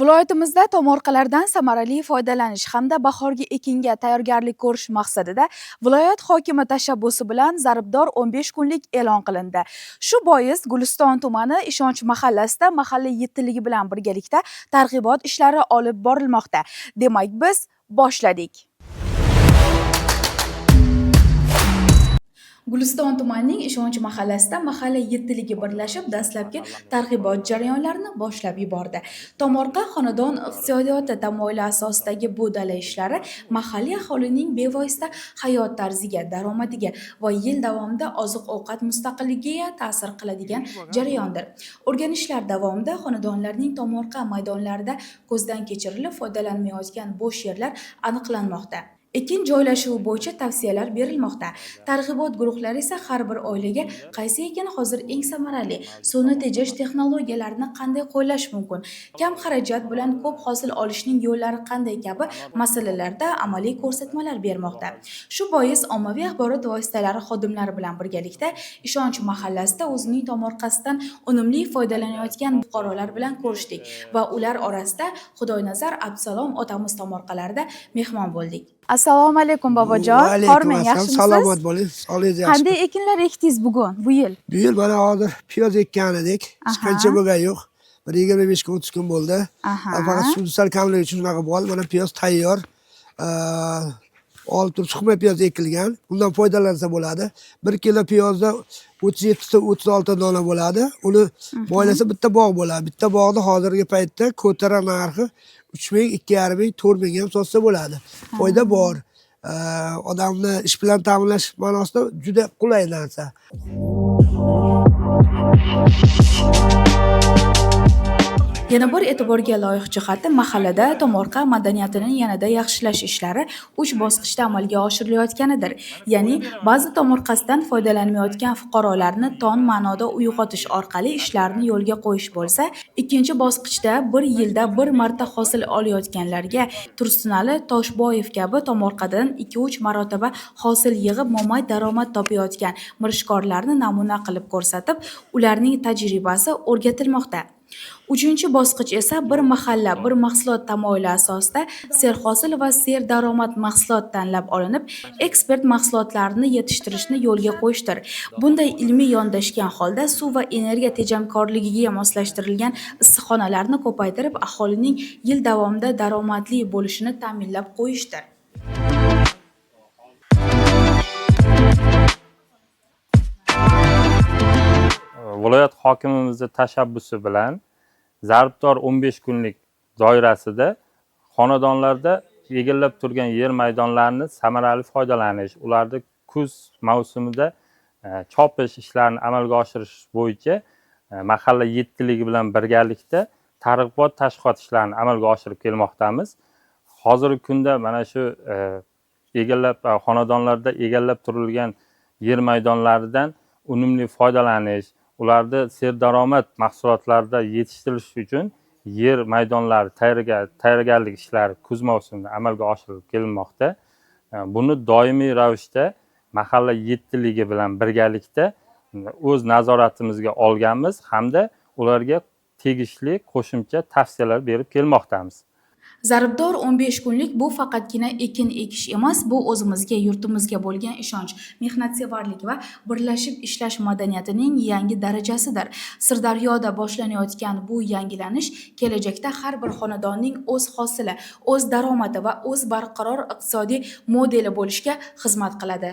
Viloyatimizda tomorqalardan samarali foydalanish hamda bahorgi ekinga tayyorgarlik ko'rish maqsadida viloyat hokimi tashabbusi bilan zaribdor 15 kunlik e'lon qilindi. Shu bois Guliston tumani Ishonch mahallasida mahalla yettiligi bilan birgalikda targ'ibot ishlari olib borilmoqda. Demak, biz boshladik. Guliston tumanining Ishonch mahallasida mahalla yettiligi birlashib dastlabki targ'ibot jarayonlarini boshlab yubordi. Tomorqa xonadon iqtisodiyoti tamoyili asosidagi bu dala ishlari mahalliy aholining bevosita hayot tarziga, daromadiga va yil davomida oziq-ovqat mustaqilligiga ta'sir qiladigan jarayondir. O'rganishlar davomida xonadonlarning tomorqa maydonlarida ko'zdan kechirilib foydalanmayotgan bo'sh yerlar aniqlanmoqda. Ekin joylashuvi bo'yicha tavsiyalar berilmoqda. Targ'ibot guruhlari esa har bir oilaga qaysi ekin hozir eng samarali, suvni tejash texnologiyalarini qanday qo'llash mumkin, kam xarajat bilan ko'p hosil olishning yo'llari qanday kabi masalalarda amaliy ko'rsatmalar bermoqda. Shu bois ommaviy axborot vositalari xodimlari bilan birgalikda Ishonch mahallasida o'zining tomorqasidan unumli foydalanayotgan fuqarolar bilan ko'rishdik va ular orasida Xudoynazar Abdusalom otamiz tomorqalarida mehmon bo'ldik. Assalomu alaykum bobojon. Hormang, yaxshimisiz? Salomat bo'ling. Sog'ligingiz yaxshi. Qanday ekinlar ekdingiz bugun, bu yil? Bu yil mana hozir piyoz ekkan edik. Hech qancha bo'lgan yo'q. Bir 25 kun 30 kun bo'ldi. Faqat suv sal kamligi uchun shunaqa bo'ldi. Mana piyoz tayyor. Olib turib suxma piyoz ekilgan. Bundan foydalansa bo'ladi. 1 kilo piyozda 37 ta 36 dona bo'ladi. Uni boylasa bitta bog' bo'ladi. Bitta bog'da hozirgi paytda ko'tara narxi 3000, 2500, 4000 ham sotsa bo'ladi. Foyda bor. Odamni ish bilan ta'minlash ma'nosida juda qulay narsa. Yana bir e'tiborga loyiq jihati mahallada tomorqa madaniyatini yanada yaxshilash ishlari 3 bosqichda amalga oshirilayotganidir. Ya'ni ba'zi tomorqasidan foydalanmayotgan fuqarolarni ton ma'noda uyg'otish orqali ishlarni yo'lga qo'yish bo'lsa, ikkinchi bosqichda bir yilda bir marta hosil olayotganlarga Tursunali Toshboyev kabi tomorqadan 2-3 marotaba hosil yig'ib mo'may daromad topayotgan mirishkorlarni namuna qilib ko'rsatib, ularning tajribasi o'rgatilmoqda. Uchinchi bosqich esa bir mahalla, bir mahsulot tamoyili asosida serhosil va serdaromad mahsulot tanlab olinib, eksport mahsulotlarini yetishtirishni yo'lga qo'yishdir. Bunday ilmiy yondashgan holda suv va energiya tejamkorligiga moslashtirilgan issiqxonalarni ko'paytirib, aholining yil davomida daromadli bo'lishini ta'minlab qo'yishdir. Viloyat hokimimizning tashabbusi bilan zaribdor 15 kunlik doirasida xonadonlarda egallab turgan yer maydonlarini samarali foydalanish, ularni kuz mavsumida chopish ishlarini amalga oshirish bo'yicha mahalla yettiligi bilan birgalikda targ'ibot tashviqot ishlarini amalga oshirib kelmoqdamiz. Hozirgi kunda mana shu xonadonlarda egallab turilgan yer maydonlaridan unumli foydalanish, ularda serdaromad mahsulotlarda yetishtirish uchun yer maydonlari tayyorgarlik ishlari kuz mavsumida amalga oshirilib kelinmoqda. Buni doimiy ravishda mahalla yettiligi bilan birgalikda o'z nazoratimizga olganmiz hamda ularga tegishli qo'shimcha tavsiyalar berib kelmoqdamiz. Zaribdor 15 kunlik bu faqatgina ekin ekish emas, bu o'zimizga, yurtimizga bo'lgan ishonch, mehnatsevarlik va birlashib ishlash madaniyatining yangi darajasidir. Sirdaryoda boshlanayotgan bu yangilanish kelajakda har bir xonadonning o'z hosili, o'z daromadi va o'z barqaror iqtisodiy modeli bo'lishga xizmat qiladi.